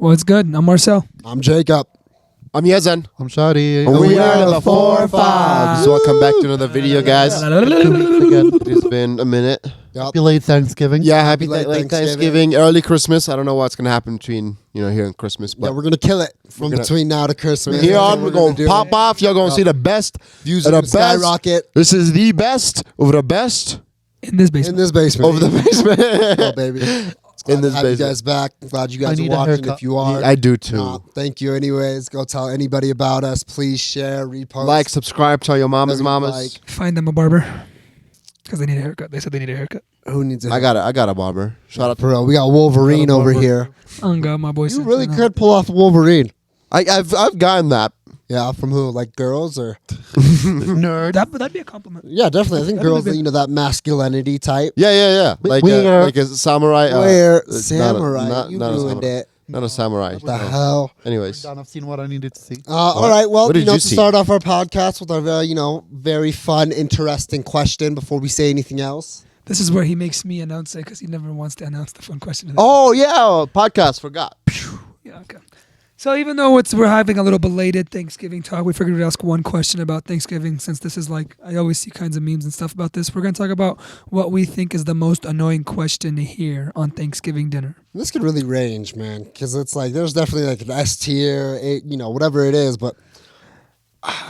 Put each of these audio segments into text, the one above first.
What's good? I'm Marcel. I'm Jacob. I'm Yazan. I'm shadi. We are the 4-5s. Welcome back to another video, guys. It's been a minute. Happy late Thanksgiving. Yeah, happy late Thanksgiving, early Christmas. I don't know what's gonna happen between here and Christmas, but Yeah, we're gonna kill it from between now to Christmas. from here on we're gonna pop off. Y'all gonna see the best Views of are the gonna best. skyrocket This is the best of the best In this in basement. this basement. of the basement. Oh, baby. In this Glad to have you basement. guys back. Glad you guys I are need a watching. haircut. If you are, I do too. thank you. Anyways, go tell anybody about us. Please share, repost, Like, subscribe, tell your mamas, whatever you mamas. like. Find them a barber. Because they need a haircut. They said they need a haircut. Who needs it? I got a barber. Shout out. For real. We got Wolverine Got a over barber. here. Oh, God, my boy. You really could pull off Wolverine. I've gotten that. Yeah, from who? Like girls or? Nerd. That'd be a compliment. Yeah, definitely. I think girls, that masculinity type. Yeah. Like a samurai. Where not a- samurai? not- You not a ruined samurai. it. Not a samurai. What the hell? Anyways. Done. I've seen what I needed to see. All right. Well, What did you to see? start off our podcast with our, very fun, interesting question before we say anything else. This is where he makes me announce it because he never wants to announce the fun question. Oh yeah, podcast. Forgot. Yeah, okay. So even though we're having a little belated Thanksgiving talk, we figured we'd ask one question about Thanksgiving since this is like, I always see kinds of memes and stuff about this. We're going to talk about what we think is the most annoying question to hear on Thanksgiving dinner. This could really range, man, because it's like there's definitely like an S tier, whatever it is, but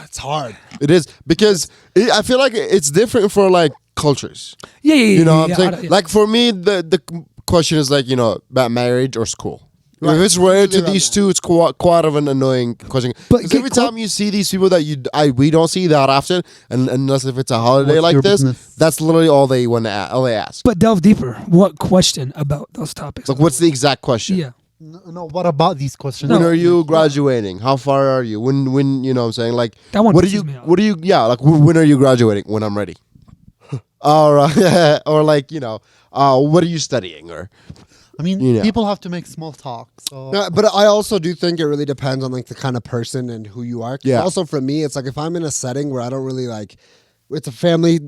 it's hard. It is because I feel like it's different for like cultures. Yeah. You know what I'm yeah, saying? yeah. Like for me, the question is like about marriage or school. Right. If it's related to Usually these around two, it's quite of an annoying question. But Because get every time you see these people that we don't see that often, and unless if it's a holiday What's like your this, business? that's literally all they ask. But delve deeper. What question about those topics? Like, what's the exact question? Yeah. No, what about these questions? When are you graduating? How far are you? When you know what I'm saying? Like That one what are pisses you me off. like when are you graduating? When I'm ready. or or like, what are you studying? Or I mean, you know. people have to make small talk. So No, but I also do think it really depends on like the kind of person and who you are. 'Cause Yeah. Also for me, it's like if I'm in a setting where I don't really like, it's a family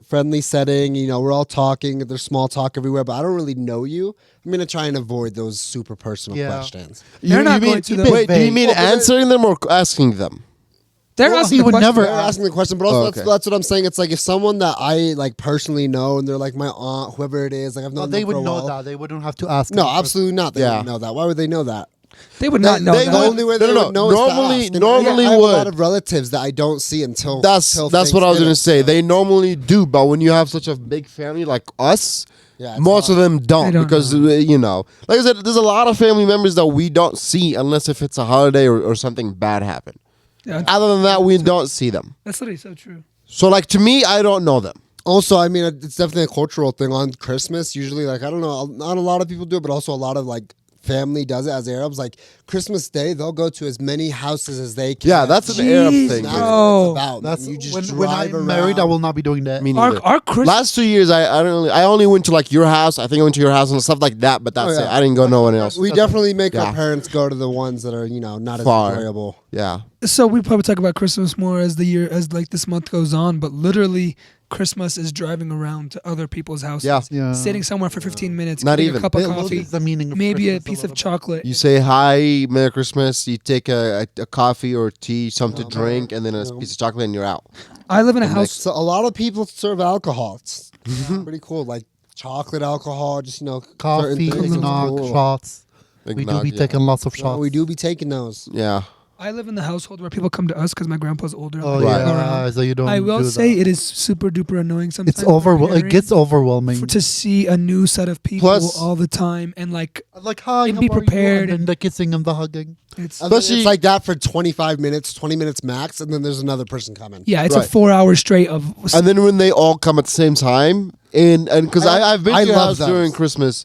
friendly setting. We're all talking. There's small talk everywhere, but I don't really know you. I'm gonna try and avoid those super personal Yeah. questions. They're not mean, going to the- wait, do you vague. mean answering them or asking them? They're Well, asking he the would question. never They're asking the question, but also Oh, that's, okay. that's what I'm saying. It's like if someone that I like personally know, and they're like my aunt, whoever it is, like I've known they them would for a know while. that. They wouldn't have to ask. No, them. absolutely not. They Yeah. wouldn't know that. Why would they know that? They would not know they that. The would- only way no, they no, would know normally- is to ask. And normally I have would. a lot of relatives that I don't see until That's till what I was gonna Thanksgiving, say. so- They normally do, but when you have such a big family like us, Yeah, it's most hard. of them don't, They don't because like I said, there's a lot of family members that we don't see unless if it's a holiday or something bad happened. Yeah, Other than that, we don't see them. that's literally so true. So like to me, I don't know them. Also, I mean, it's definitely a cultural thing on Christmas. Usually, like, I don't know, not a lot of people do it, but also a lot of like family does it as Arabs. Like Christmas Day, they'll go to as many houses as they can. Yeah, that's an Arab Jeez, thing. That's yeah. bro. what it's about. That's You just when drive I'm married. I around. will not be doing that. Me neither. Our Christmas. Last 2 years, I only went to like your house. I think I went to your house and stuff like that, but that's Oh, yeah. it. I didn't go no one else. We definitely make Yeah. our parents go to the ones that are, not as Far. enjoyable. Yeah. So we probably talk about Christmas more as like this month goes on, but literally Christmas is driving around to other people's houses. Yeah. Yeah. Sitting somewhere for 15 minutes, Not getting even. a cup of It coffee, loses the meaning of maybe a Christmas piece of little bit. chocolate. You say hi, Merry Christmas. You take a coffee or tea, something to drink, and then a piece of chocolate, and you're out. I live in a And house. So a lot of people serve alcohol. It's pretty cool. Like chocolate alcohol, just, certain Coffee, things. It's eggnog, cool. shots. We do Eggnog, be yeah. taking lots of No, shots. we do be taking those. Yeah. I live in the household where people come to us because my grandpa's older. Oh I'm like, Right. "Go around." yeah, so you don't. I will do say that. it is super duper annoying sometimes. It's overwhelming. It preparing gets overwhelming. to see a new set of people Plus- all the time, and like Like hi, and how be are you? prepared And then the kissing and the hugging. it's And then Especially- it's like that for 25 minutes, 20 minutes max, and then there's another person coming. yeah, it's Right. a 4 hour straight of And then when they all come at the same time, and because I've been I to your love house those. during Christmas.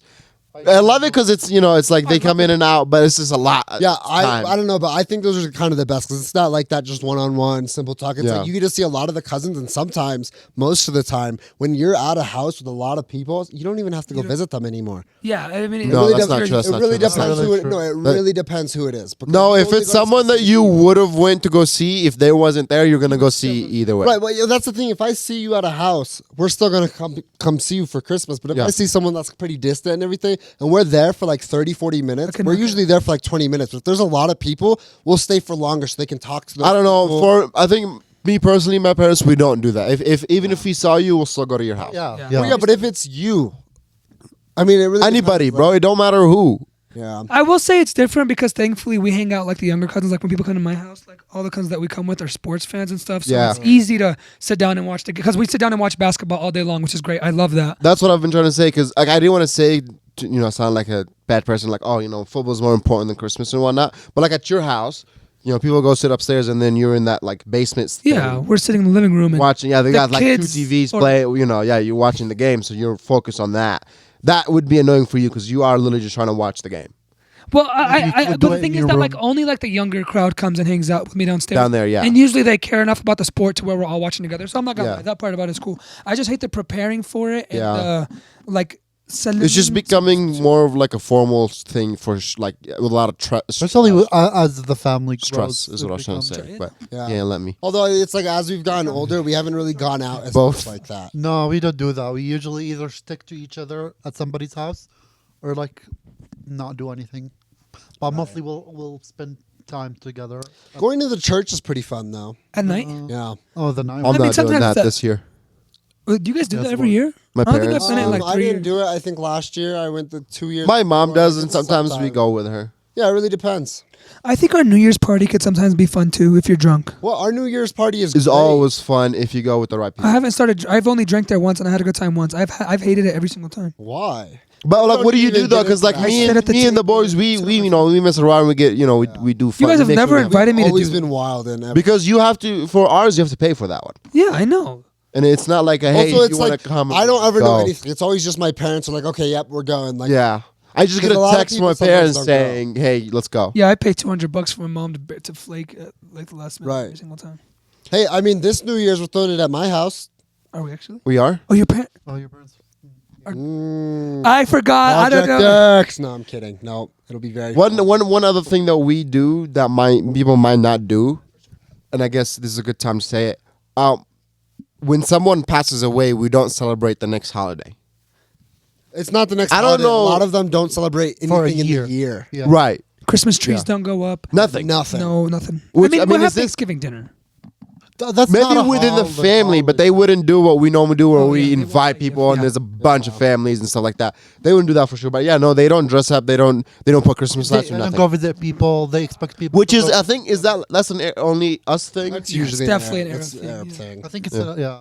I love it because it's it's like they come in and out, but it's just a lot. Yeah, time. I don't know, but I think those are kind of the best because it's not like that just one-on-one simple talk. It's Yeah. like you get to see a lot of the cousins, and sometimes, most of the time, when you're at a house with a lot of people, you don't even have to go visit them anymore. yeah. I mean, No, really that's dep- not true. That's it not really true. That's depends not who really it. true. No, it really depends who it is. because No, you if only it's go to someone that specific you people. would have went to go see, if they wasn't there, you're gonna go see either way. Right, well, yeah, that's the thing. If I see you at a house, we're still gonna come see you for Christmas. But if Yeah. I see someone that's pretty distant and everything, and we're there for like 30, 40 minutes, Okay, we're okay. usually there for like 20 minutes. But if there's a lot of people, we'll stay for longer so they can talk to them. I don't know. I think me personally, my parents, we don't do that. If even if we saw you, we'll still go to your house. Yeah. Yeah. Yeah. Well, yeah, but if it's you, I mean, it really Anybody, depends, bro. like- It don't matter who. yeah. I will say it's different because thankfully we hang out like the younger cousins. Like when people come to my house, like all the cousins that we come with are sports fans and stuff. So Yeah. it's easy to sit down and watch because we sit down and watch basketball all day long, which is great. I love that. That's what I've been trying to say because like I didn't want to say sound like a bad person like football is more important than Christmas and whatnot. But like at your house, people go sit upstairs and then you're in that like basement. Yeah, thing we're sitting in the living room and watching. Yeah, they the got like 2 kids TVs or- play. You're watching the game, so you're focused on that. That would be annoying for you because you are literally just trying to watch the game Well, You could but do the it thing in is your that like room. only like the younger crowd comes and hangs out with me downstairs. down there. Yeah, And usually they care enough about the sport to where we're all watching together. So I'm not gonna Yeah. lie, that part about it is cool. I just hate the preparing for it and Yeah. like it's just becoming more of like a formal thing for with a lot of Especially as the family grows. stress is it what I was trying to becomes- say. But Yeah. yeah, let me. Although it's like as we've gotten older, we haven't really gone out as Both. much like that. No, we don't do that. We usually either stick to each other at somebody's house or like not do anything. But mostly we'll spend time together. Going to the church is pretty fun though. at night. Yeah. Oh, the night. I'm mean, not doing sometimes that that- this year. Do you guys do Yes, that every well, year? My I don't think parents I've done it in do. like I 3 didn't years. do it. I think last year I went the 2 years. My mom before. does, and It's sometimes we sometime. go with her. Yeah, it really depends. I think our New Year's party could sometimes be fun too if you're drunk. Well, our New Year's party is It's great. always fun if you go with the right people. I haven't started. I've only drank there once and I had a good time once. I've hated it every single time. Why? But like, don't what do you even do though? get Because into like that. me I sit and at the me and the table boys, we and we mess around. We get we do fun. guys have we make never sure- invited me to Always do. been wild and because you have to for ours. You have to pay for that one, Yeah, I know. and it's not like a hey, also, it's you want like to come? I don't ever know go. anything. It's always just my parents are like, okay, yep, we're going. Like, Yeah, I just get Because a a lot of text from my people sometimes parents don't go. saying, "Hey, let's go." Yeah, I pay $200 for my mom to flake at like the last minute Right. every single time. hey, I mean, this New Year's we're throwing it at my house. Are we actually? We are. Oh, your parent? Oh, your parents. I forgot. I don't Project know. X. No, I'm kidding. No, it'll be very One fun. one other thing that we do that people might not do, and I guess this is a good time to say it. When someone passes away, we don't celebrate the next holiday. It's not the next. I don't holiday. know. A lot of them don't celebrate For a anything in year. the year. Yeah. Right. Christmas trees Yeah. don't go up. Nothing. Nothing. No, nothing. Which, I mean, we'll have is this- Thanksgiving dinner. That's Maybe not a within the holiday. family, but they wouldn't do what we normally do, where Oh, we yeah, they won't invite like people it. and Yeah. there's a bunch of families and stuff like that. They wouldn't do that for sure. But yeah, no, they don't dress up. They don't put Christmas They lights or don't nothing. go visit people. They expect people. Which to is, go- I think, that's only us thing. That's Yeah, usually it's definitely an that's Arab thing, Arab yeah. thing. I think it's Yeah.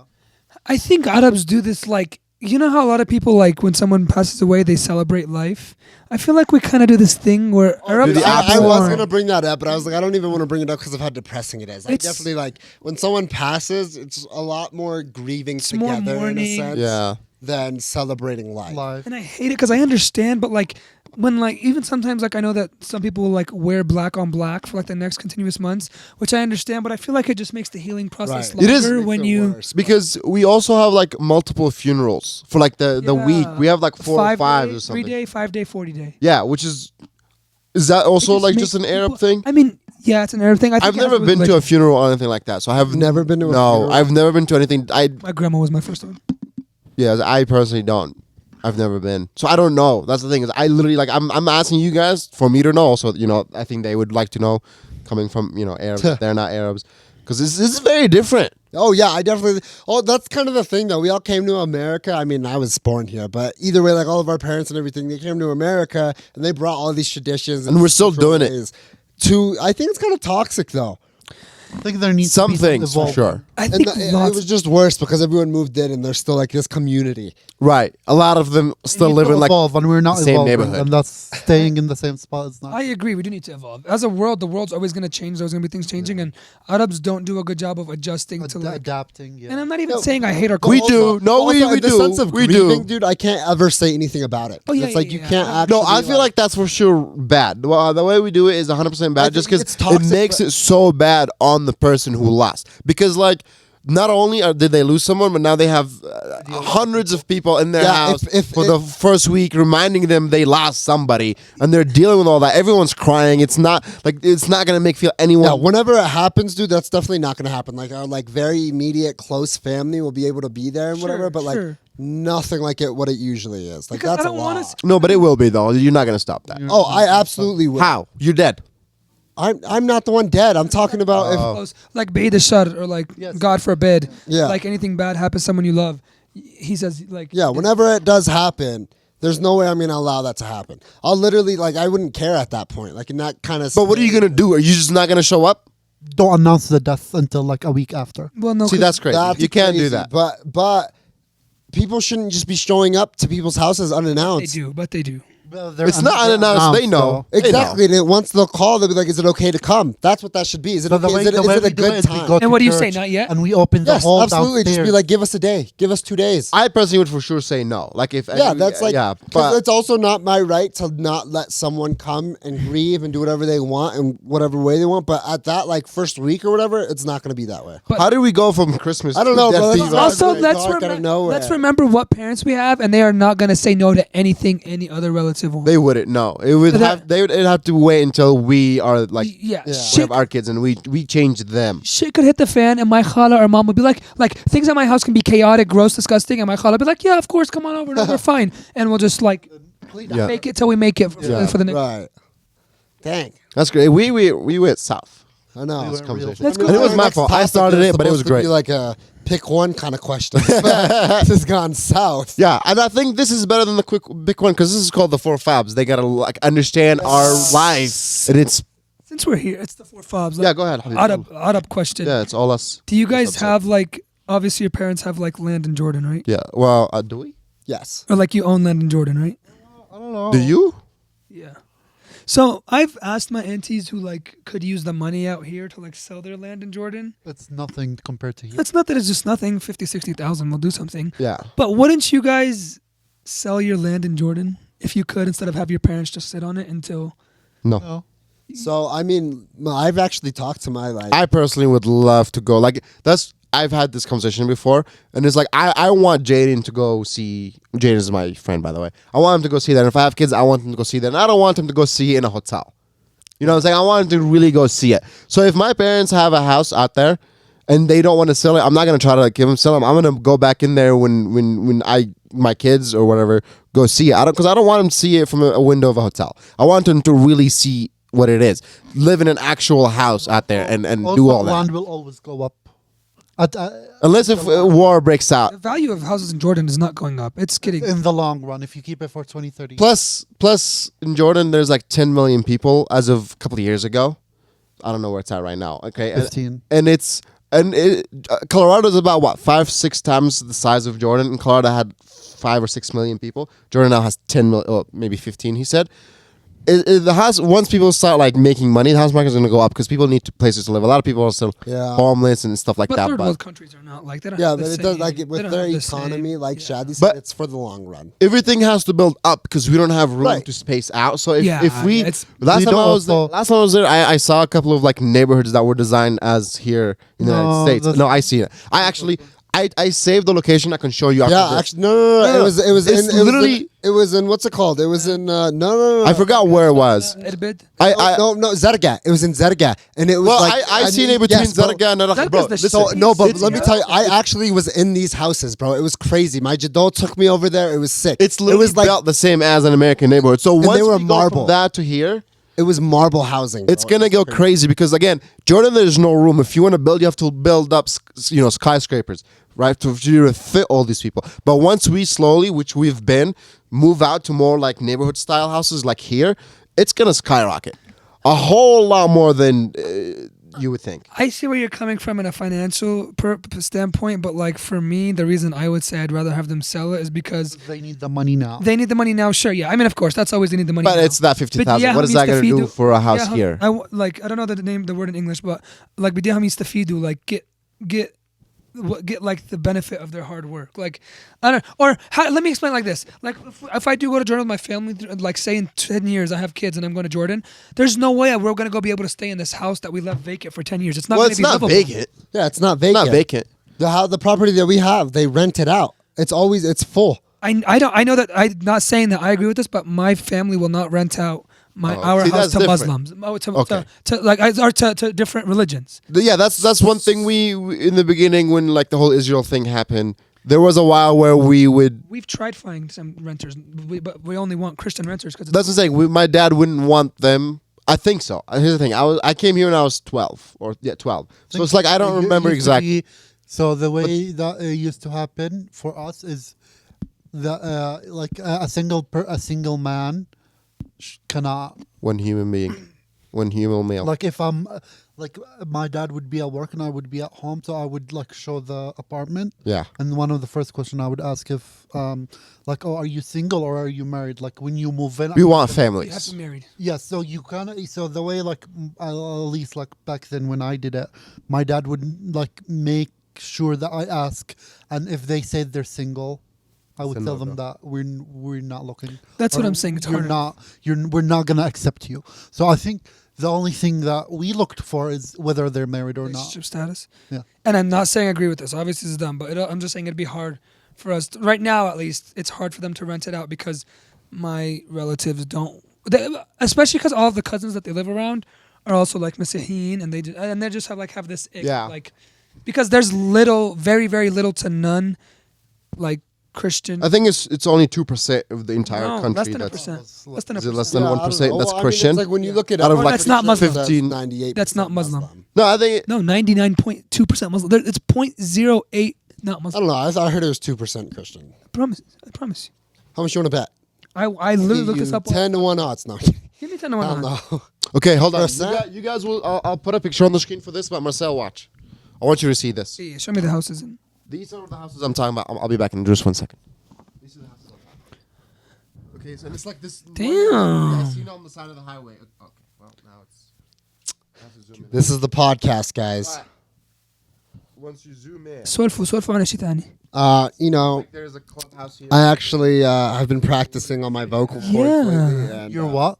I think Arabs do this like, you know how a lot of people like when someone passes away they celebrate life. I feel like we kind of do this thing where Arabs the are I was born. gonna bring that up, but I was like, I don't even want to bring it up because of how depressing it is. I It's- definitely like when someone passes, it's a lot more grieving more together in a mourning. sense Yeah. than celebrating life. live. And I hate it because I understand, but like when like even sometimes like I know that some people will like wear black on black for like the next continuous months, which I understand, but I feel like it just makes the healing process Right. It is- longer Makes when it you worse, but- Because we also have like multiple funerals for like the week. Yeah. We have like 4 or 5 day, or something. 3 day, 5 day, 40 day. Yeah, which is that also just like makes just an Arab people- thing? I mean, yeah, it's an Arab thing. I think I've it has never to do been with to a religion. funeral or anything like that. So I have Never been to a No, funeral? I've never been to anything. My grandma was my first one. Yeah, I personally don't. I've never been, so I don't know. That's the thing is, I literally like I'm asking you guys for me to know. Also, I think they would like to know, coming from Arabs. They're not Arabs, because this is very different. Oh yeah, I definitely. Oh, that's kind of the thing though. We all came to America. I mean, I was born here, but either way, like all of our parents and everything, they came to America and they brought all these traditions, And we're still cultural doing it. ways I think it's kind of toxic though. I think there needs Some to be some things for evolvement. sure. I And think it lots. was just worse because everyone moved in and there's still like this community. Right, a lot of them still We need live to in like evolve, and we're not the same evolving, neighborhood. and that's staying in the same spot. It's not. I agree. We do need to evolve. As a world, the world's always going to change. There's going to be things changing, and Arabs don't do a good job of adjusting to like. adapting. Yeah. And I'm not even No, saying I hate our We culture. do. No, we in the do. sense of We grieving, do. dude. I can't ever say anything about it. Oh, yeah, it's like yeah, you yeah. can't No, actually. No, I feel like that's for sure bad. The way we do it is 100% I bad, just think because it's toxic, it makes but- it so bad on the person who lost. Because like, not only did they lose someone, but now they have hundreds of people in their Yeah, house if- for the first week, reminding them they lost somebody, and they're dealing with all that. Everyone's crying. It's not gonna make feel anyone. Yeah, whenever it happens, dude, that's definitely not going to happen. Like our very immediate close family will be able to be there and Sure, whatever, but like sure. nothing like it what it usually is. Like Because that's I a don't wanna lot. No, but it will be though. You're not gonna stop that. Oh, I absolutely will. How? You're dead. I'm not the one dead. I'm talking about if Close, like Bay the Shud, or like Yes. God forbid, Yeah. like anything bad happens to someone you love. He says like yeah, whenever it does happen, there's no way I'm gonna allow that to happen. I'll literally like I wouldn't care at that point. Like in that kind of. But what are you gonna do? Are you just not gonna show up? Don't announce the death until like a week after. Well, no, See, 'cause that's crazy. That's You can't do crazy. that. But people shouldn't just be showing up to people's houses they unannounced. do, but they do. Well, It's not unannounced. They know. They know. Exactly. And then once they'll call, they'll be like, "Is it okay to come?" That's what that should be. Is it So the okay? way, Is it the way a we do good it is we time? go And to what do you say, church not yet? And we open the Yes, whole absolutely. Just be downstairs. like, "Give us a day. Give us 2 days." I personally would for sure say no. Like if Yeah, that's like, yeah, because but it's also not my right to not let someone come and grieve and do whatever they want in whatever way they want. But at that like first week or whatever, it's not going to be that way. how do we go from Christmas? I don't to know, death bro. to That's you? Also, Right, let's dark out of nowhere. let's remember what parents we have, and they are not going to say no to anything any other relative wants. They wouldn't. No, it would But that- have. They would it'd have to wait until we are like yeah, we shit, have our kids and we change them. shit could hit the fan, and my chala or mom would be like things at my house can be chaotic, gross, disgusting, and my chala would be like, yeah, of course, come on over, no, we're fine, and we'll just like Yeah. fake it till we make it Yeah. for the next. Right. Dang. That's great. We went south. I know. We This went conversation. Let's go. And it was our my next fault. I topic started is it, but it was supposed to great. be like a pick one kind of question. This has gone south. Yeah, and I think this is better than the big one because this is called the 4 FOBs. They gotta like understand our lives, and it's Since we're here, it's the 4 FOBs. yeah. Go ahead. Odd up question. Yeah, it's all us. Do you guys What's up, have like obviously your parents have like land in Jordan, right? Yeah. Well, do we? Yes. Or like you own land in Jordan, right? I don't know. Do you? Yeah. So I've asked my aunties who like could use the money out here to like sell their land in Jordan. It's nothing compared to here. That's not that it's just nothing. 50, 60,000 will do something. Yeah. But wouldn't you guys sell your land in Jordan if you could, instead of have your parents just sit on it until? No. No. So I mean, I've actually talked to my like. I personally would love to go. Like that's I've had this conversation before, and it's like I want Jaden to go see. Jaden is my friend, by the way. I want him to go see that. And if I have kids, I want him to go see that. And I don't want him to go see it in a hotel. You know what I'm saying? I want him to really go see it. So if my parents have a house out there and they don't want to sell it, I'm not gonna try to like, give them sell them. I'm gonna go back in there when my kids or whatever go see it. Because I don't want them to see it from a window of a hotel. I want them to really see what it is. Live in an actual house out there and Also, do all that. land will always go up. Unless if war breaks out. The value of houses in Jordan is not going up. It's getting. In the long run, if you keep it for 20, 30 Plus in Jordan, there's like 10 million people as of a couple of years ago. I don't know where it's at right now. Okay, 15. Colorado's about what 5-6 times the size of Jordan. And Colorado had 5 or 6 million people. Jordan now has 10 million, oh, maybe 15. He said. The house once people start like making money, the house market is going to go up because people need places to live. A lot of people are still Yeah. homeless and stuff like But that. third But world countries are not like they don't. Yeah, have but the it does same- like they with don't their have the same- economy, like yeah. Shadi said, But- it's for the long run. everything has to build up because we don't have room Right. to space out. So if, Yeah, if we it's- last we time don't I was there, also- last time I was there, I saw a couple of like neighborhoods that were designed as here in the No, United States. that's- No, I see it. I actually I saved the location. I can show you. After Yeah, this. actually, no. No, It was it's in, literally- it was in what's it called? It was in no. I forgot where it was. Irbid. No, Zetagat. It was in Zetagat, and it was Well, like I seen it between yes, bro. Zaraga and Zaraga's bro. the Listen, shit. So no, but It's- let me tell you, I actually was in these houses, bro. It was crazy. My jadol took me over there. It was sick. it's it literally was like built the same as an American neighborhood. So once they were we go marble. from that to here, it was marble housing. it's bro. gonna go crazy because again, Jordan, there's no room. If you want to build, you have to build up, skyscrapers, right, to fit all these people. But once we slowly, which we've been, move out to more like neighborhood style houses, like here, it's gonna skyrocket a whole lot more than you would think. I see where you're coming from in a financial standpoint, but like for me, the reason I would say I'd rather have them sell it is because They need the money now. they need the money now. Sure, yeah. I mean, of course, that's always they need the money. But now. it's that 50,000. But What is that gonna do for a house yeah, here? I don't know the word in English, but like بديها يستفيدوا, like get like the benefit of their hard work. Like I don't, or let me explain like this. Like if I do go to Jordan with my family, like say in 10 years I have kids and I'm going to Jordan, there's no way we're going to go be able to stay in this house that we left vacant for 10 years. It's not Well, going it's to be not livable. vacant. Yeah, it's not vacant. Not vacant. The property that we have, they rent it out. It's full. I know that I'm not saying that I agree with this, but my family will not rent out our see, house that's to different. Muslims, to different religions. Yeah, that's one thing we in the beginning when like the whole Israel thing happened. There was a while where we would. We've tried finding some renters, but we only want Christian renters because That's the thing. My dad wouldn't want them. I think so. Here's the thing. I came here when I was 12 or 12. So it's like I don't remember exactly. So the way that it used to happen for us is that like a single man cannot, One human being, one human male. like if I'm like my dad would be at work and I would be at home, so I would like show the apartment, Yeah. and one of the first question I would ask if like, oh, are you single or are you married? Like when you move in, We want you have to families. be married. yeah, so you kind of, so the way like at least like back then when I did it, my dad would like make sure that I ask, and if they said they're single, I would It's a tell them no-go. that we're not looking. That's what Or I'm saying. It's you're harder. not we're not gonna accept you. So I think the only thing that we looked for is whether they're married or not. Relationship status. Yeah. And I'm not saying I agree with this. Obviously, this is dumb, but I'm just saying it'd be hard for us right now. At least it's hard for them to rent it out because my relatives don't. Especially because all of the cousins that they live around are also like Messihin, and they just have this ick, Yeah. like because there's very very little to none like Christian. I think it's only 2% of the entire No, country less than a that's. percent. Less than a Is it less percent. than 1% that's Christian? It's like when you look at Out of Oh, like that's not Muslim. 15. 98. That's not Muslim. No, I think No, 99.2% Muslim. It's 0.08 not I Muslim. don't know. I heard it was 2% Christian. I promise you. How much you want to bet? I literally looked this up. 10 to 1 odds. No, Give me 10 to I 1. don't know. Okay, hold on. Percent? You guys will. I'll put a picture on the screen for this, but Marcel, watch. I want you to see this. Yeah, show me the houses. These are the houses I'm talking about. I'll be back in just 1 second. These are the houses I'm talking about. Okay, so it's like this. Damn. Yes, you know, on the side of the highway. Okay, well now it's. I have to zoom in. This is the podcast, guys. Once you zoom in, سولفوا عن شيء ثاني. You know, like there's a clubhouse here. I actually have been practicing on my vocal cords Yeah. lately. And, You're what?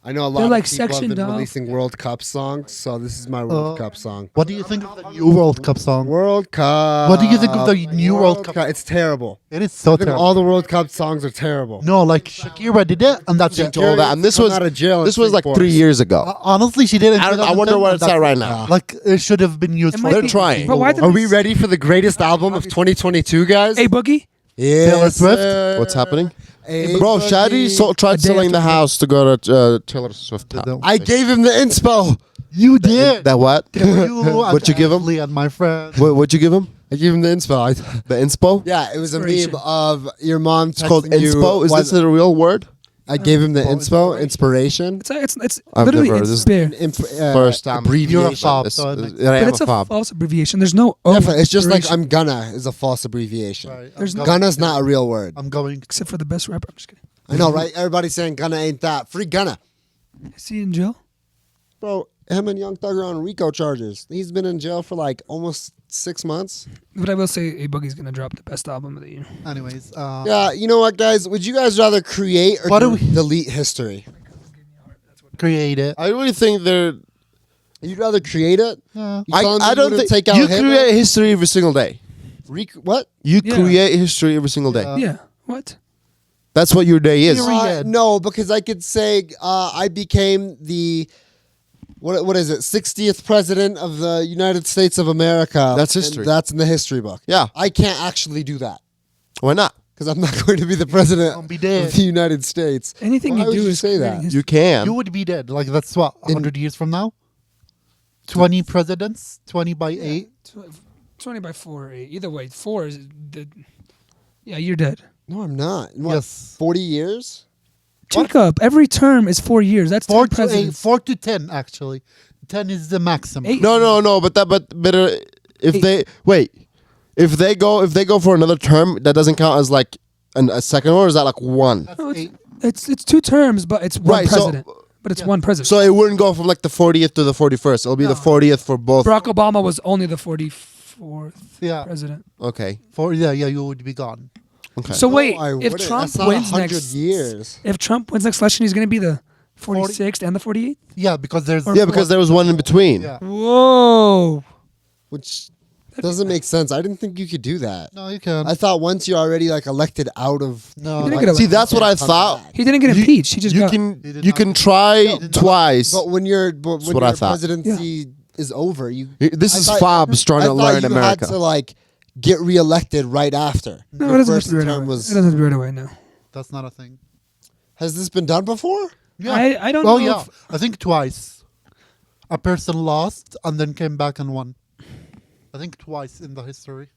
I know a lot They're of like people have sectioned been off. releasing World Cup songs, so this is my World Cup song. What do you think of the new World Cup song? World Cup. What do you think of the new World Cup? It's terrible. It is so I think terrible. all the World Cup songs are terrible. No, like Shakira did it, and that's it. all that, and this Come was out of jail in this was like Singapore. 3 years ago. Honestly, she did it. in I wonder 2010, what and it's at that's right it. now. Like it should have been used It for. might They're be- trying. But why did Are they we ready for the greatest album of 2022, guys? Hey, Boogie. Yes, Taylor Swift? sir. What's happening? Hey, Bro, buddy. Shadi tried A day selling the after- house to go to Taylor Swift. I gave him the inspo. You did. That what? What'd you give him? Ashley and my friend. What'd you give him? I gave him the inspo. The inspo? Yeah, it was a Inspiration. meme of your mom It's called texting you inspo. Is what- this a real word? I gave him the inspo, inspiration. It's I've literally never- this is inspire. First time. You're a abbreviation. fob, This- so I like- But am it's a a fob. false abbreviation. There's no O. Definitely, it's just like inspiration. I'm gonna is a false abbreviation. Right, There's I'm no- going- Gunna's not a real word. I'm going. Except for the best rapper. I'm just kidding. I know, right? Everybody's saying Gunna ain't that. Free Gunna. Is he in jail? Bro, him and Young Thug are on RICO charges. He's been in jail for like almost 6 months. But I will say, A Boogie's gonna drop the best album of the year. Anyways, Yeah, you know what, guys? Would you guys rather create or What do we- delete history? create it. I really think they're. You'd rather create it? Yeah. You telling me I you don't wouldn't think take out you Hitler? create history every single day. What? You Yeah. create history every single day. Yeah. Yeah. What? That's what your day is. Period. No, because I could say I became the what is it? 60th president of the United States of America. That's and history. that's in the history book. Yeah. I can't actually do that Why not? because I'm not going to be the president I'll be dead. of the United States. Anything Why you would do you is say creating that? history. You can. You would be dead. Like that's what 100 years from now. 20 presidents, 20 by 8. 20 by 4 or 8. Either way, 4 is the. Yeah, you're dead. No, I'm not. In what, Yes. 40 years? Jacob, every term is 4 years. That's 4 10 to 8, presidents. 4 to 10 actually. 10 is the maximum. 8. No, but if if they go for another term, that doesn't count as like a second one, or is that like one? That's No, 8. it's 2 terms, but it's one Right, so- president. But it's one president. So it wouldn't go from like the 40th to the 41st. It'll be the 40th for both. Barack Obama was only the 44th Yeah. president. Okay. Yeah, you would be gone. Okay. So wait, No, I if wouldn't. Trump That's not wins 100 next years. if Trump wins next election, he's going to be the 46th and the 48th. Yeah, because there's yeah, because there was one in between. Yeah. Whoa! Which doesn't make sense. I didn't think you could do that. No, you can. I thought once you're already like elected out of No. He didn't like, get See, that's what I thought. He didn't get You- impeached. He just You got. He can did you not. can try twice. But when your what I your thought. presidency is over, you This I is thought- FOBS trying I to thought learn you America. had to like get reelected right after. No, Your it doesn't have first to be right term away. was. It doesn't have to be right away. No. That's not a thing. Has this been done before? Yeah. I don't Oh know. yeah, I think twice. A person lost and then came back and won. I think twice in the history.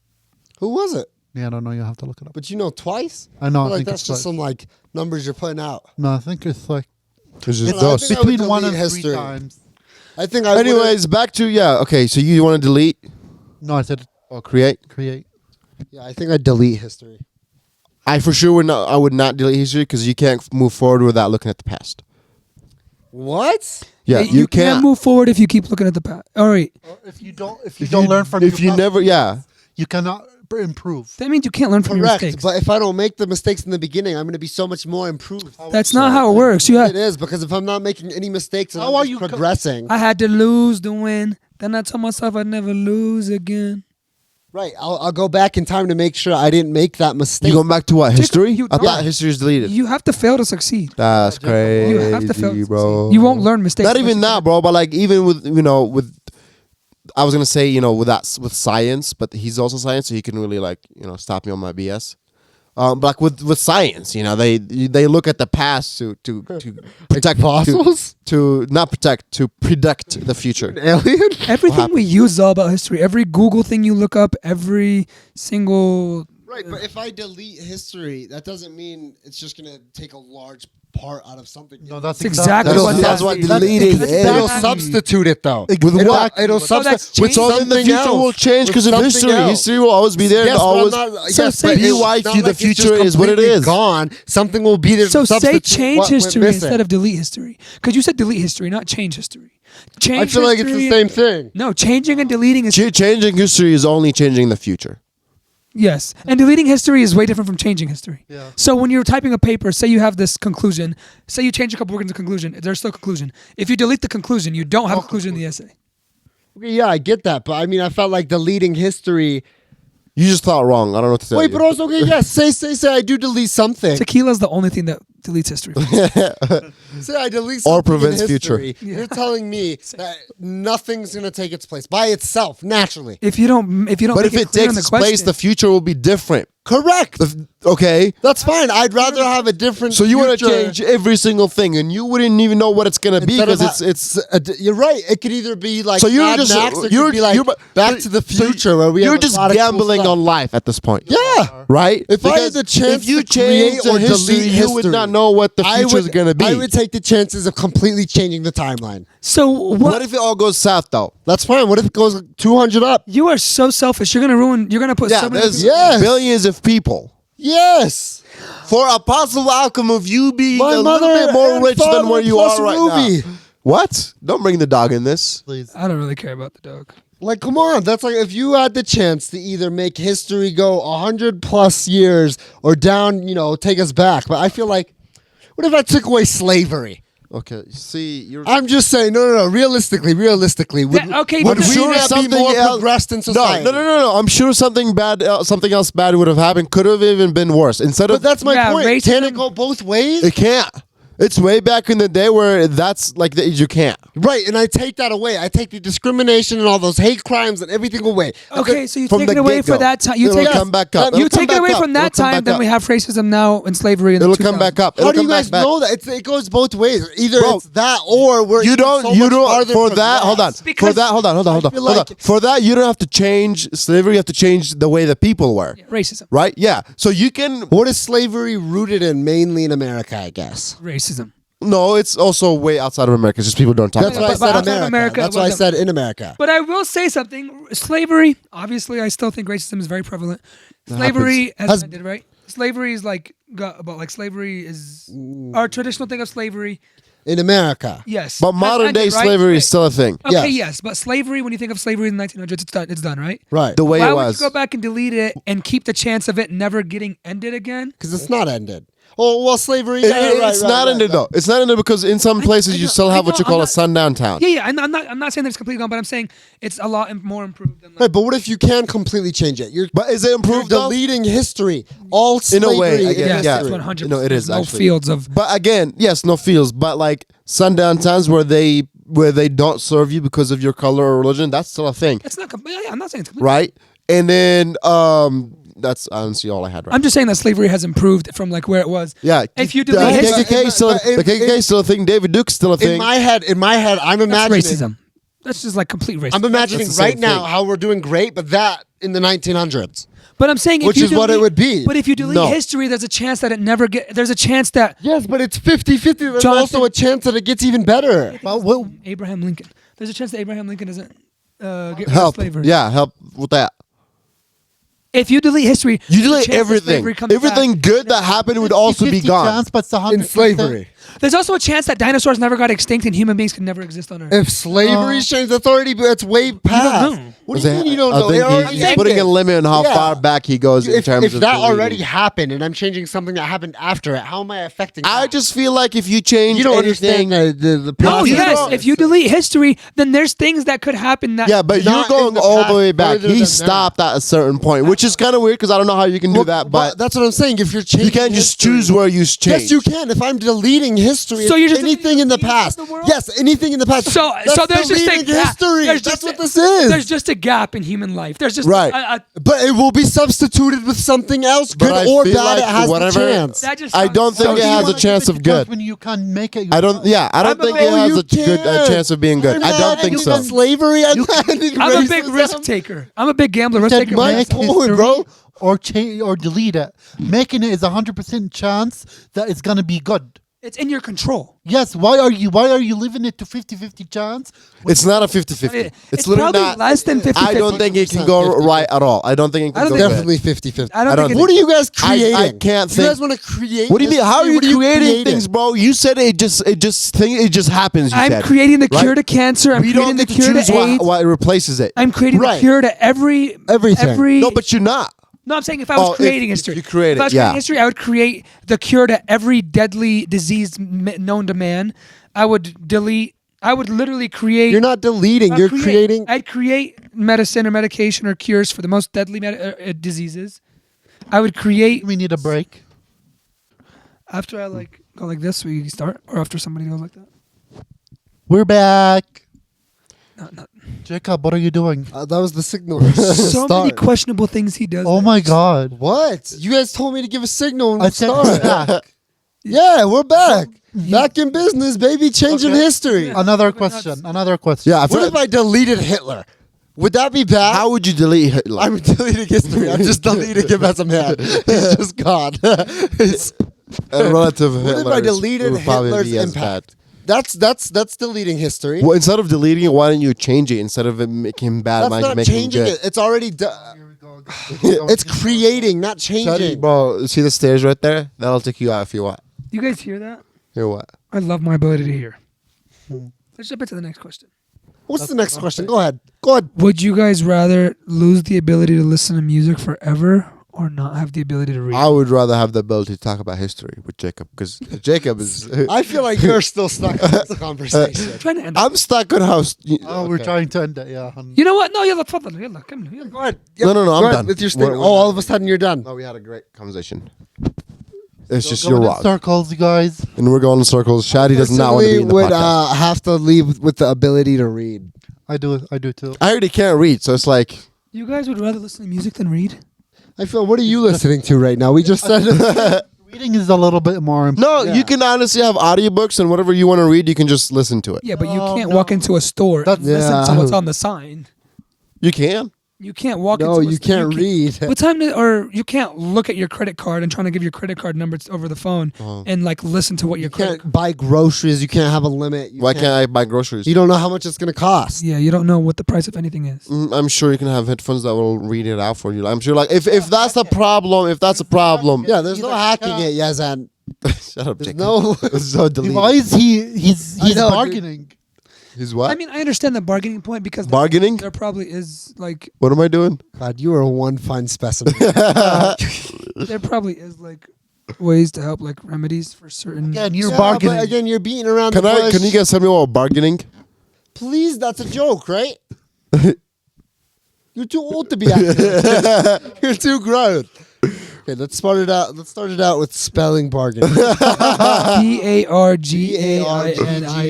Who was it? Yeah, I don't know. You have to look it up. But you know, twice. I know. I I feel like think that's it's just twice. some like numbers you're putting out. No, I think it's like It's just I those. think I would between 1 and delete 3 history. times. I think I. Anyways, back to okay. So you want to delete No, I said or create? create. Yeah, I think I'd delete history. I for sure would not. I would not delete history because you can't move forward without looking at the past. What? Yeah, you can't move forward if you keep looking at the past. All right. Or if you don't learn from if your you past never, mistakes, you cannot improve. That means you can't learn from your Correct. mistakes. But if I don't make the mistakes in the beginning, I'm going to be so much more improved. That's not how it works. You It have, is because if I'm not making any mistakes and How I'm are just you co- progressing, I had to lose to win. Then I told myself I'd never lose again. right? I'll go back in time to make sure I didn't make that mistake. You going back to what history? you I don't. thought history is deleted. You have to fail to succeed. That's crazy, You have to fail to bro. succeed. You won't learn mistakes. Not unless even you that, bro. But like even with with, I was gonna say with that with science, but he's also science, so he can really like stop me on my BS. But like with science, they look at the past to protect fossils? to not protect to predict the future. Alien? Everything we use is all about history. Every Google thing you look up, every single. Right, but if I delete history, that doesn't mean it's just going to take a large part out of something. No, that's That's exactly That's, what that's what that's- deleting that's is. It'll exactly- substitute it though. With It'll, what? It'll So that's substitute. Which all in the something future else. will change With because of something history. else. History will always be there. Yes, and but always. I'm not, So yes, say but you- it's wife not you the like it's just future is what it completely is. Gone. Something will be there. So to say substitute change what went history missing. instead of delete history. Because you said delete history, not change history. Change I feel like it's the history- same thing. No, changing and deleting is Changing history is only changing the future. yes, and deleting history is way different from changing history. Yeah. So when you're typing a paper, say you have this conclusion, say you change a couple words in the conclusion, there's still a conclusion. If you delete the conclusion, you don't have a conclusion in the essay. Okay, yeah, I get that, but I mean, I felt like deleting history. You just thought wrong. I don't know what to tell Wait, you. but also, okay, yes, say I do delete something. Tequila's the only thing that deletes history. Say I delete Or something prevents in future. history. You're telling me that nothing's gonna take its place by itself naturally. If you don't But make if it clear in takes the its place, question- the future will be different. Correct. Okay? That's fine. I'd rather have a different. So you want to future change every single thing, and you wouldn't even know what it's gonna be instead of because ha- it's. You're right. It could either be like So you're Mad just Max, or it you're could be like you're Back to the so Future, where we you're have a just lot of cool gambling stuff. on life at this point. Yeah. Right. If I had Because the chance if you to create change the or history, delete you would history, not know what the I future is would- gonna be. I would take the chances of completely changing the timeline. So What if it all goes south though? That's fine. What if it goes 200 up? you are so selfish. You're gonna put Yeah, so many there's people- Yes. billions of people. Yes. For a possible outcome of you being My a mother little bit more and rich than father where you plus are right Ruby. now. What? Don't bring the dog in this. Please. I don't really care about the dog. Like, come on. That's like if you had the chance to either make history go 100 plus years or down, take us back. But I feel like, what if I took away slavery? Okay, see, you're. I'm just saying, no. Realistically, would, okay, would but we sure not be something more else- progressed in No, society? no. I'm sure something bad, something else bad would have happened. Could have even been worse. Instead But of that's my Yeah, point. Can racism- it go both ways? it can't. It's way back in the day where that's like you can't. Right, and I take that away. I take the discrimination and all those hate crimes and everything away. Okay, so you From take the it away get-go. for that time. You It'll take come back up. You You It'll come take it away back up. from that It'll come time, back then up. we have racism now and slavery. In the It'll come 2000s. back up. How It'll do you come guys back. know that? It goes both ways. Either Bro, it's that or we're You even don't. so you much don't. farther For that, hold on. progressed. Because For that, hold on. I feel like- For that, you don't have to change slavery. You have to change the way the people were. Racism. Right? Yeah. So you can. What is slavery rooted in? Mainly in America, I guess. Racism. No, it's also way outside of America. It's just people don't talk That's about why I it. but said outside of America. America, That's it why I wasn't. said in America. But I will say something. Slavery, obviously, I still think racism is very prevalent. Slavery has ended, right? Slavery is slavery is our traditional thing of slavery. In America. Yes. But has modern day ended, right? slavery is Right. still a thing. Okay, Yes. yes, but slavery, when you think of slavery in the 1900s, it's done. It's done, right? Right. The way Why it would was. you go back and delete it and keep the chance of it never getting ended again? Because it's not ended. Oh, well, slavery. It- Yeah, right, it's right, not right, ended right. though. It's not ended because in some places you know, still I have what know, you call I'm a not- sundown town. Yeah. I'm not saying that it's completely gone, but I'm saying it's a lot more improved than. Right, but what if you can completely change it? You're But is it improved though? deleting history. All In slavery a way, I in guess, Yes, yeah. that's history. 100%. No, it is no actually. fields of. But again, yes, no fields. But like sundown towns where they don't serve you because of your color or religion, that's still a thing, It's not. Yeah, I'm not saying it's completely. right? And then that's honestly all I had. Right. I'm just saying that slavery has improved from like where it was. Yeah. If you the delete history, KKK still the KKK still a thing. David Duke's still a thing. In my head, I'm that's imagining racism. That's just like complete racism. I'm imagining That's the right same now thing. how we're doing great, but that in the 1900s. But I'm saying, if Which you is what it would be. But if you delete No. history, there's a chance that it never get. There's a chance that Yes, but it's 50-50. There's Jonathan- also a chance that it gets even better. But what, Abraham Lincoln. There's a chance that Abraham Lincoln doesn't get rid of help. slavery. Yeah, help with that. If you delete history, You there's a delete chance that everything. slavery comes Everything back. good that happened would also be 50 gone. chance, but it's 100% In slavery. There's also a chance that dinosaurs never got extinct and human beings could never exist on Earth. If slavery's changed authority, but it's way past. know. What do you mean you don't know? I It think already he's putting a happened. limit on how Yeah. far back he goes in terms If of that deleting. already happened and I'm changing something that happened after it, how am I affecting I that? just feel like if you change You don't anything, understand the No, process. yes. If you delete history, then there's things that could happen that. yeah, but Not you're in going the all the past, way back. further He than stopped at a certain point, which is kind of weird because I don't know how you can do that. But that's what I'm saying. If you're changing, you can't just history- choose where you change. Yes, you can. If I'm deleting history, So it's you're just anything in the deleting past. the world? Yes, anything in the past. So That's there's just a deleting gap. history. There's That's just what a- this is. There's just a gap in human life. There's just Right. But it will be substituted with something else, But good I or feel bad. like it has whatever- the chance. that just I sounds don't think so it do you has a wanna chance give of it because good. when you can make it. I don't. Yeah, I don't I'm a think big- it has you a good can't. chance of being good. I'm I not don't think adding so. Slavery. I'm not adding I'm a big racism. risk taker. I'm a big gambler. Risk Said taker. my make point, history bro. or change or delete it. Making it is 100% chance that it's gonna be good. It's in your control. Yes. Why are you leaving it to 50-50 chance? It's not a 50-50. It's literally probably not. less than 50. I don't think it can go 50-50. right at all. I don't think it I can don't go think- good. Definitely 50-50. I don't I think don't- What are you guys I creating? can't You think. guys want to create? What do you mean? How are history? you What creating creating? things, bro? You said it just happens. You I'm said. creating the cure Right? to cancer. I'm We creating don't the get to cure choose to AIDS. what replaces it. I'm creating the Right. cure to every Everything. No, but you're not. No, I'm saying if I was Oh, creating if history, you create if I it, was yeah. creating history, I would create the cure to every deadly disease known to man. I would delete. I would literally create. You're not deleting. I'd You're creating. I'd create medicine or medication or cures for the most deadly diseases. I would create We need a break. after I like go like this. We start, or after somebody goes like that. We're back. No. Jacob, what are you doing? That was the signal. So many Start. questionable things he does. Oh my God. What? You guys told me to give a signal and I we said start. back. Yeah, we're back. Back in business, baby. Changing Okay. history. Another question. Another question. Yeah. I feel What if I deleted Hitler? Would that be bad? How would you delete Hitler? I'm deleting history. I'm just deleting him as a man. He's just gone. It's- a relative what if Hitler I deleted would probably Hitler's be as impact? That's deleting history. bad. Well, instead of deleting it, why don't you change it? Instead of it making him bad, That's might not make him changing good. it. It's already done. It's creating, not Shadi, changing. bro, see the stairs right there? That'll take you out if you want. You guys hear that? Hear what? I love my ability to hear. Let's jump into the next question. What's the next question? Go ahead. Go ahead. Would you guys rather lose the ability to listen to music forever or not have the ability to read? I would rather have the ability to talk about history with Jacob because Jacob is. I feel like you're still stuck in this conversation. I'm trying to end. I'm stuck on how. Oh, we're trying to end it. Yeah. You know what? No, yalla, tفضل. Yalla, come here. Go ahead. No, no, no, I'm Go ahead done. with your We're- statement. we're Oh, all done. of a sudden you're done. No, we had a great conversation. It's just Going you're in wrong, circles, you guys. and we're going in circles. Shadi does not want to be in the would podcast. have to leave with the ability to read. I do too. I already can't read, so it's like You guys would rather listen to music than read? I feel. What are you listening to right now? We just said. Reading is a little bit more important. no. Yeah. You can honestly have audiobooks, and whatever you want to read, you can just listen to it. Yeah, but you Oh, can't no. walk into a store and That's- listen to Yeah. what's on the sign. You can. You can't walk No, into a you can't read. What time or you can't look at your credit card and trying to give your credit card number over the phone and like listen to what your You credit can't buy groceries. You can't have a limit. You Why can't I buy groceries? You don't know how much it's gonna cost. Yeah, you don't know what the price of anything is. I'm sure you can have headphones that will read it out for you. I'm sure, like if that's a problem, Yeah, there's no hacking it, Yazan. Shut up, There's Jacob. no. So delete. Why is he's I know, dude. bargaining? He's what? I mean, I understand the bargaining point because Bargaining? there probably is like What am I doing? God, you are one fine specimen. there probably is like ways to help like remedies for certain. Again, you're Yeah, bargaining. But again, you're beating around Can the bush. Can you guys tell me what bargaining? Please, that's a joke, right? You're too old to be acting. You're too grown. Okay, let's start it out. Let's start it out with spelling bargain. BARGAINING.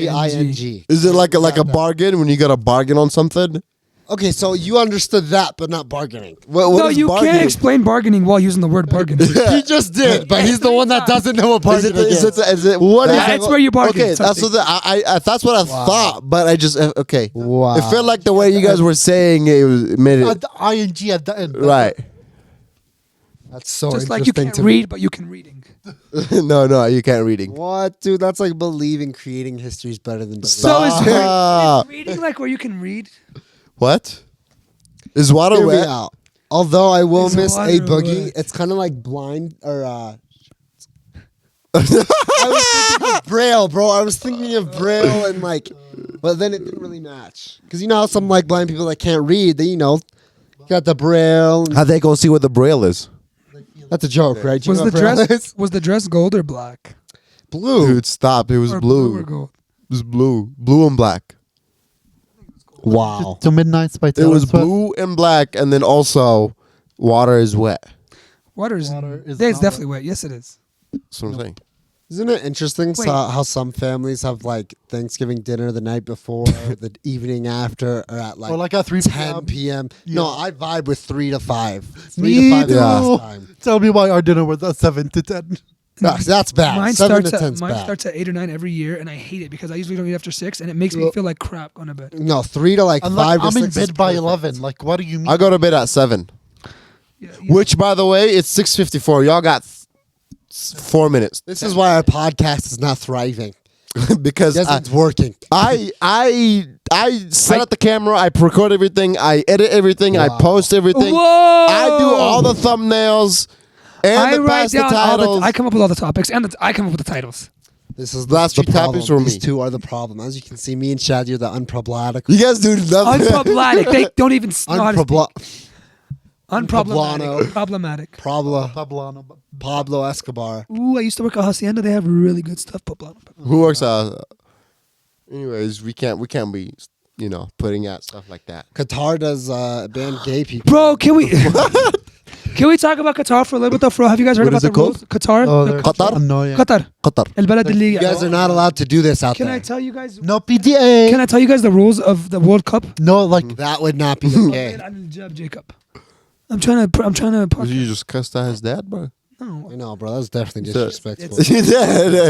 BARGGING. Is it like a bargain when you got a bargain on something? Okay, so you understood that, but not bargaining. What No, is you bargaining? can't explain bargaining while using the word bargaining. He just did, but he's the one that doesn't know what Is it, bargaining is is. it, is it, What that- Yeah, it's where you bargain Okay, that's something. what I that's what I thought, but I just okay. Wow. It felt like the way you guys were saying it made it The ing at the end. right. That's so Just like you interesting can't to read, but you can reading. No, you can't reading. What, dude? That's like believing creating history is better than believing. So is Stop. reading like where you can read? What? Is water Hear me wet? out. Although I will Is miss a water boogie, wet? it's kind of like blind or. I was thinking of Braille, bro. I was thinking of Braille and like, but then it didn't really match because you know how some like blind people that can't read, they got the Braille. And How they gonna see what the braille is? that's a joke, right? You Was know the what Braille dress is? was the dress gold or black? Blue? Dude, stop! It was Or blue. or It gold? was blue and black. Wow. To Midnights by It Taylor was Swift. blue and black, and then also water is wet. Water is Water is it's not definitely wet. Yes, it is. That's what I'm saying. Isn't it interesting Wait. how some families have like Thanksgiving dinner the night before, the evening after, or at Or like at 3 10 p.m. No, Yeah. I vibe with 3 to 5. 3 Me to 5 is too. last time. Tell me why our dinner was at 7 to 10. That's bad. Mine 7 to starts 10 at is mine bad. starts at 8 or 9 every year, and I hate it because I usually don't eat after 6, and it makes me feel like crap going to bed. No, 3 to like And 5 like, to I'm 6 in is bed by perfect. 11. Like, what do you mean? I go to bed at 7. Yeah, yeah. Which, by the way, it's 6:54. Y'all got 4 minutes. This is why our podcast is not thriving. Because Yes, it's working. I set up the camera. I record everything. I edit everything. I Wow. post everything. Whoa! I do all the thumbnails and I the write pass the down all titles. the. I come up with all the topics, and I come up with the titles. This is Last the few topics problem. were These me. two are the problem. As you can see, me and Shad, you're the unproblematic. You guys do nothing. Unproblematic. They don't even know how to speak. Unproblano. Unproblematic. Problematic. Pablo Escobar. Ooh, I used to work at Hacienda. They have really good stuff. Poblano. Who works anyways, we can't be putting out stuff like that. Qatar does ban gay people. Bro, can we can we talk about Qatar for a little bit though? Bro, have you guys heard What about is the it called? rules? Qatar. Oh, The they're Qatar? annoying. Qatar. Qatar. البلد اللي You guys are not allowed to do this out Can there. I tell you guys? No PDA. Can I tell you guys the rules of the World Cup? No, like, That would not be okay. Jacob. I'm trying to. You just cussed out his dad, bro. No. I know, bro. That's definitely So- disrespectful.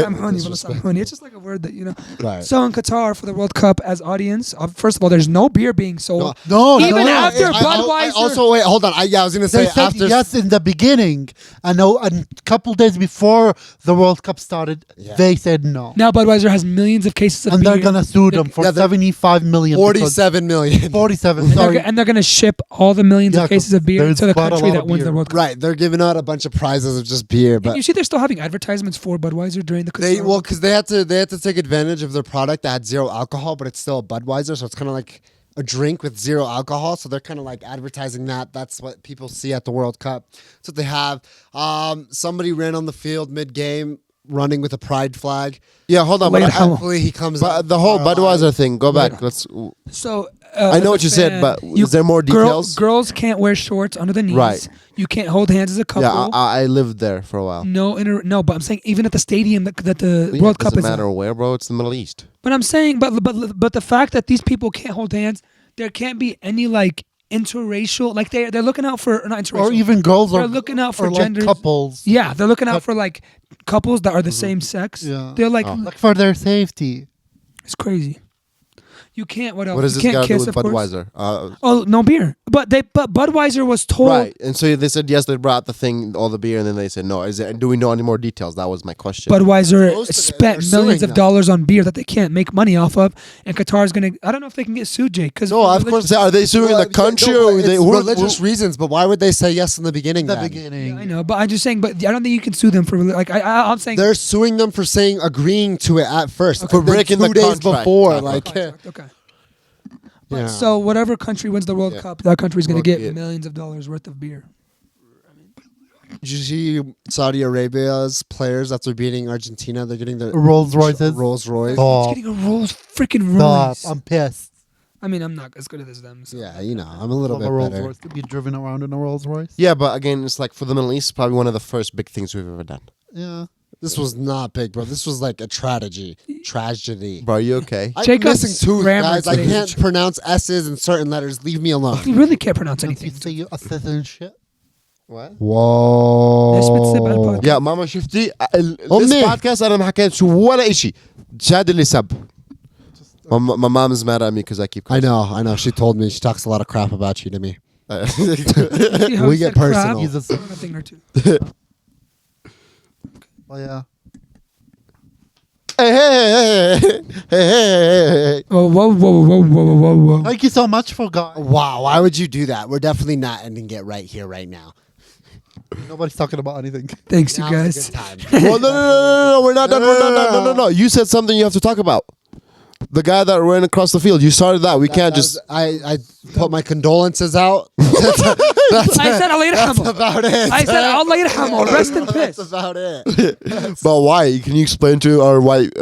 I'm honey, but I'm honey. It's just like a word that Right. So in Qatar for the World Cup, as audience, first of all, there's no beer being sold. no, Even no. after I Budweiser. also, wait, hold on. I was going to They say said after. yes in the beginning. I know a couple days before the World Cup started, Yeah. they said no. Now Budweiser has millions of cases of And beer. they're going to sue them for Yeah, they're- 75 million. because- 47 million. 47, And sorry. they're gonna ship all the millions Yeah, of cases of beer there's to the quite a country lot that of wins the beer. World Cup. Right. They're giving out a bunch of prizes of just beer, And but you see, they're still having advertisements for Budweiser during the Qatar. because they had to take advantage of their product that had zero alcohol, but it's still a Budweiser, so it's kind of like a drink with zero alcohol. So they're kind of like advertising that. That's what people see at the World Cup. That's what they have. Somebody ran on the field mid-game, running with a pride flag. Yeah, hold on. Wait, But, how- Hopefully he comes. but the whole alive. Budweiser thing. Go back. Let's. So I know what you said, but is there more details? Girls can't wear shorts under the knees. Right. You can't hold hands as a couple. Yeah, I lived there for a while. No, but I'm saying even at the stadium that the Yeah, World it Cup doesn't is. matter where, bro. It's the Middle East. But I'm saying, but the fact that these people can't hold hands, there can't be any like interracial. Like they're looking out for not interracial. or even girls they're are looking out for or like genders. couples. Yeah, they're looking out But- for like couples that are the same sex. Yeah. They're like, Oh. Like for their safety. it's crazy. You can't. What else? What does you this can't got to do kiss, with of course. Budweiser? Oh, no beer. But Budweiser was told. Right, and so they said yes. They brought the thing, all the beer, and then they said no. Do we know any more details? That was my question. Budweiser Most of it, spent they're millions suing of them. dollars on beer that they can't make money off of, and Qatar's gonna. I don't know if they can get sued, Jake. Because no, of course. Are they suing Well, the country no, or but they it's who- religious reasons? But why would they say yes in the beginning? The then? beginning. I know, but I'm just saying. But I don't think you can sue them for like. I'm saying. They're suing them for saying agreeing to it at first, For and then breaking 2 the days contract. before. Contract. Like, Contract, okay. But yeah. so whatever country wins the World Yeah. Cup, that country's gonna Well, get yeah. millions of dollars worth of beer. Did you see Saudi Arabia's players after beating Argentina? They're getting the Rolls Royces. Rolls Royce. It's Stop. getting a freaking Stop. Rolls. I'm pissed. I mean, I'm not as good as them. So. Yeah, you know, I'm a little Love a bit Rolls better. Royce to be driven around in a Rolls Royce. Yeah, but again, it's like for the Middle East, probably one of the first big things we've ever done. Yeah. This was not big, bro. This was like a tragedy. Bro, are you okay? I'm Jacob's missing tooth, grammar guys. I today can't is- pronounce S's in certain letters. Leave me alone. You really can't pronounce Don't you anything. say you assess and shit? What? Whoa. يا ماما شفتي this أمي. podcast أنا ما حكيت شو ولا إشي شاد اللي سب. My mom is mad at me because I keep. I know. She told me. She talks a lot of crap about you to me. See how We he get said crap? personal. He's a A thing or two. Oh yeah. Hey. Whoa. Thank you so much for guys. Wow. Why would you do that? We're definitely not ending it right here, right now. Nobody's talking about anything. Thanks, you Now's a guys. good time. Well, no, we're not done. No. You said something you have to talk about. The guy that ran across the field. You started that. We can't just. I put my condolences out. I said I'll later That's hamo. about it. I said I'll later hamo. Rest in That's peace. about it. But why? Can you explain to our white,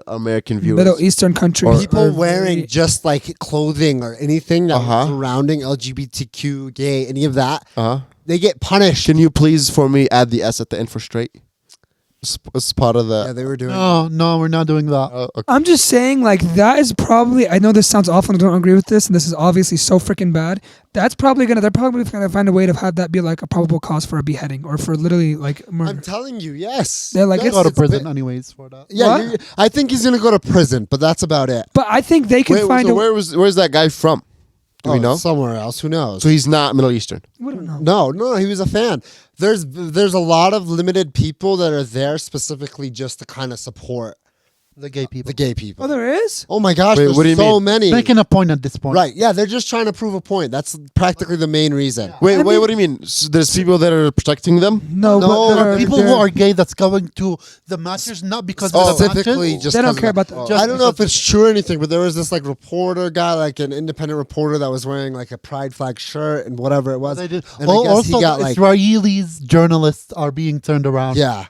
American viewers? Middle Eastern countries. People are wearing very- just like clothing or anything that Uh-huh. surrounding LGBTQ, gay, any of that, Uh-huh. they get punished. Can you please, for me, add the S at the end for straight? It's part of the. Yeah, they were doing. No, we're not doing that. Okay. I'm just saying, like, that is probably. I know this sounds awful, and I don't agree with this, and this is obviously so freaking bad. They're probably gonna find a way to have that be like a probable cause for a beheading or for literally like murder. I'm telling you, yes. They're like, Yes, it's- Go to it's prison bit- anyways for that. Yeah, What? I think he's gonna go to prison, but that's about it. But I think they can Wait, find so a. where's that guy from? Do we know? Somewhere else? Who knows? So he's not Middle Eastern. We don't know. No, he was a fan. There's a lot of limited people that are there specifically just to kind of support The gay people. the gay people. Oh, there is. Oh my gosh, Wait, there's what do you so mean? many. Making a point at this point. Right, yeah, they're just trying to prove a point. That's practically the main reason. Wait, what do you mean? There's people that are protecting them? No, No, but there there are are People there- who are gay that's going to the matches not because of the Specifically, matches. just They don't 'cause of care that. about that. I don't know if it's true or anything, but there was this like reporter guy, like an independent reporter that was wearing like a pride flag shirt and whatever it was. They did. And I guess Also, he got like, Israelis journalists are being turned around. yeah,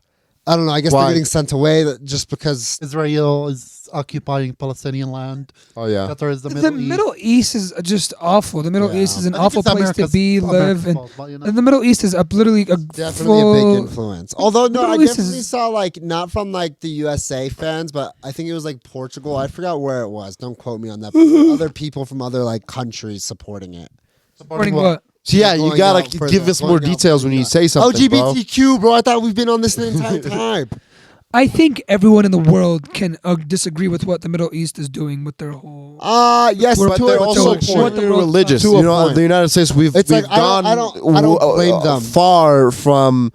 I don't know. I guess Why? they're getting sent away just because. Israel is occupying Palestinian land. Oh yeah. Qatar is the The Middle East. Middle East is just awful. The Middle Yeah. East is an I think awful it's place to America's- be, live, America's and, fault, but, you know. and the Middle East is literally a Definitely full, a big influence. Although no, I Middle East definitely is- saw like not from like the USA fans, but I think it was like Portugal. I forgot where it was. Don't quote me on that. But other people from other like countries supporting it. Supporting what? So yeah, you Going gotta out for give the- us more going out details for when you the- say something, bro. LGBTQ, bro. I thought we've been on this the entire time. I think everyone in the world can disagree with what the Middle East is doing with their whole. Yes, We're But to they're a- also to a point. extremely religious. To a You know, point. the United States, we've It's like, we've I don't- gone I don't blame them. far from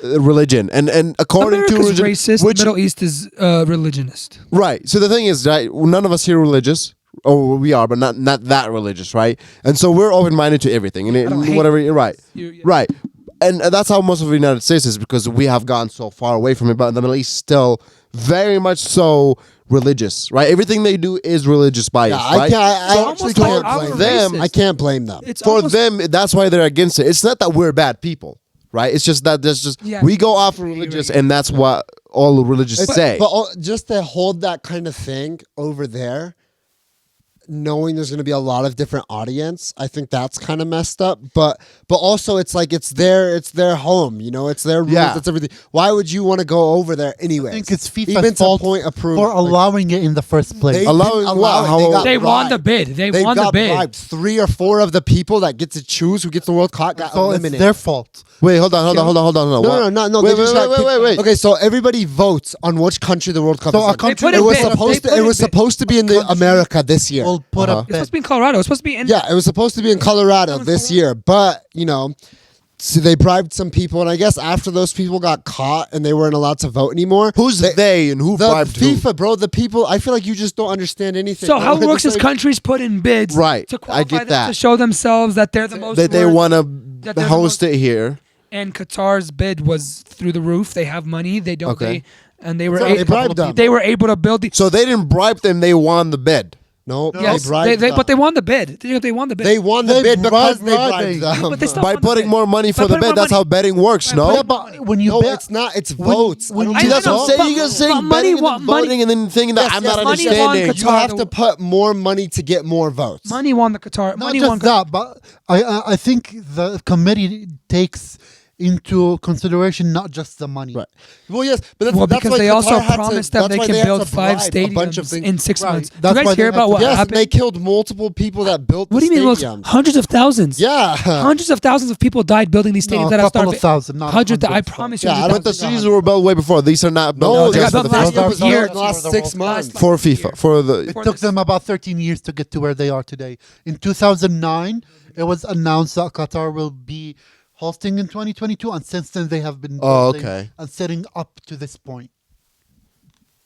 religion, and according America's to religion, racist. which The Middle East is religionist. right. So the thing is, right? None of us here are religious. Oh, we are, but not that religious, right? And so we're open minded to everything, and don't hate whatever. Right, You- right. And that's how most of the United States is, because we have gone so far away from it. But the Middle East still very much so religious, right? Everything they do is religious bias, Yeah, right? I So actually almost can't like blame our them. racist. I can't blame them. It's For almost- them, that's why they're against it. It's not that we're bad people, right? It's just that there's just Yeah. we go off religious, and that's what all the religious say. But just to hold that kind of thing over there, knowing there's going to be a lot of different audience, I think that's kind of messed up. But also, it's like it's their home, you know, it's their rules, Yeah. it's everything. Why would you want to go over there anyway? I think it's Even FIFA's to fault point approved for allowing it in the first place. They Allowing didn't what? allow it. How- got They won the bribed. bid. They They won the got bid. bribed. 3 or 4 of the people that get to choose who gets the World Cup got So it's eliminated. their fault. Wait, hold on. No, What? They just got Wait, kicked. wait. Okay, so everybody votes on which country the World Cup So is a in. country put It it was bid. supposed They to. put It it was bid. supposed to be in Country America this year. We'll put Uh-huh. It's a supposed bet. to be in Colorado. It's supposed to be in. Yeah, it was supposed to be in Colorado this year, but you know, so they bribed some people, and I guess after those people got caught and they weren't allowed to vote anymore, Who's they and who the bribed who? FIFA, bro? The people. I feel like you just don't understand anything. So bro. how it works It's is like- countries put in bids, Right. To I qualify get them, that. to show themselves that they're the most. That they worthy. want That to they're host the it here. And Qatar's bid was through the roof. They have money. They don't. Okay. And they were So they bribed them. They were able to build the. So they didn't bribe them; they won the bid. No, Yes, they bribed them. but they won the bid. They won the bid. They won the They bid because they bribed bribed them. But they still By won the putting bid. more money By for the putting bid, more that's money. how betting works. By No, putting Yeah, but when you No, bet, it's not. It's when- votes. when I don't you- See, think that's what I'm so. saying. You guys saying money betting and won- then voting money- and then thinking that Yes, I'm yes, not money won understanding. You have to put more money to get more votes. Money won the Qatar. not Money just won. that, but I think the committee takes into consideration not just the money. Right. Well, yes, but that's, Well, that's because why they Qatar also had to- promised them that's they why can had build to 5 bribe a bunch of stadiums things. in 6 Right. months. Do That's you why guys they hear had about to- what Yes, happened? they killed multiple people that built What do the you mean? Well, stadiums. hundreds of thousands. Yeah. Hundreds of thousands of people died building these stadiums No, that a have couple started. of thousand, not Hundred. I hundreds. promise you. Yeah, I hundreds But the of thousands. cities were built way before. These are not built No, they just got for the built last FIFA. year. the last 6 months. For FIFA. For the It took them about 13 years to get to where they are today. In 2009, it was announced that Qatar will be hosting in 2022, and since then they have been Oh, building okay. and setting up to this point.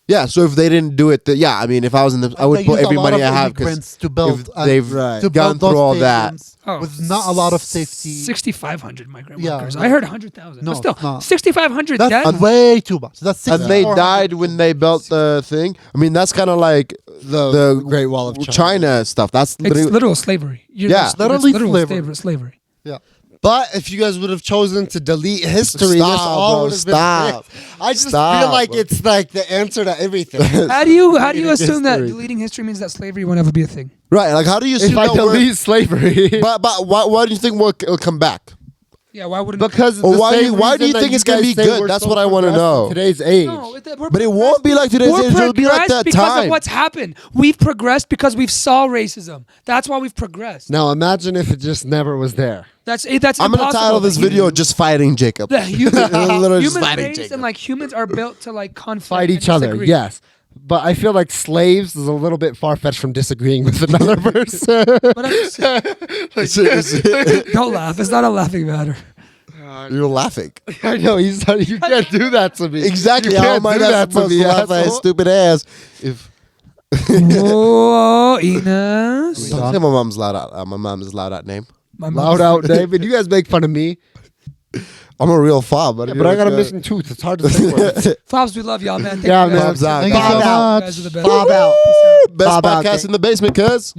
Yeah, so if they didn't do it, yeah, I mean, if I was in the, I And would they put use a every lot money of I have because immigrants to build if and they've Right. to gone build those through all that. stadiums Oh, with not a lot of safety. 6,500 migrant Yeah, workers. no. I heard 100,000. No, but still, it's not. 6,500 That's dead. way too much. That's And they 6,400 died when they built the thing. I mean, that's kind of like The Great Wall of China. China stuff. That's It's literally, literal slavery. Yeah. It's Literally literal slavery. slavery. Yeah. But if you guys would have chosen to delete history, Stop, this all bro, would have stop. been fixed. I just Stop, feel like bro. it's like the answer to everything. How do you Deleting assume that history. deleting history means that slavery won't ever be a thing? right. Like, how do you assume If I that we're- delete slavery, But why do you think it'll come back? Yeah, why wouldn't? because Or the why same do you reason think that it's gonna guys be say good? we're That's so what I wanna progressive know. in today's age. No, we're But it won't be like today's We're age. It'll be like progressed that because time. of what's happened. We've progressed because we've saw racism. That's why we've progressed. Now imagine if it just never was there. That's I'm impossible. gonna title this video "Just Fighting Jacob." The human, Literally just human fighting race Jacob. and like humans are built to like conflict Fight and each other, disagree. yes. But I feel like slaves is a little bit far fetched from disagreeing with another person. But I'm just, don't laugh. It's not a laughing matter. You're laughing. I know you can't do that to me. Exactly. You How can't am I do not that to supposed me, to laugh at his asshole. stupid ass? If Whoa, Ines. don't say my mom's loud out. My mom is loud out name. My Loud out, David. You guys make fun of me, I'm a real fob, but I got a missing tooth. It's hard to say words. FOBs, we love y'all, man. Thank Yeah, you man. guys. Bob's out. Thank you so Bob out. much. You guys are the best. Bob out. Peace out. Best Bob out, podcast in the basement, cuz.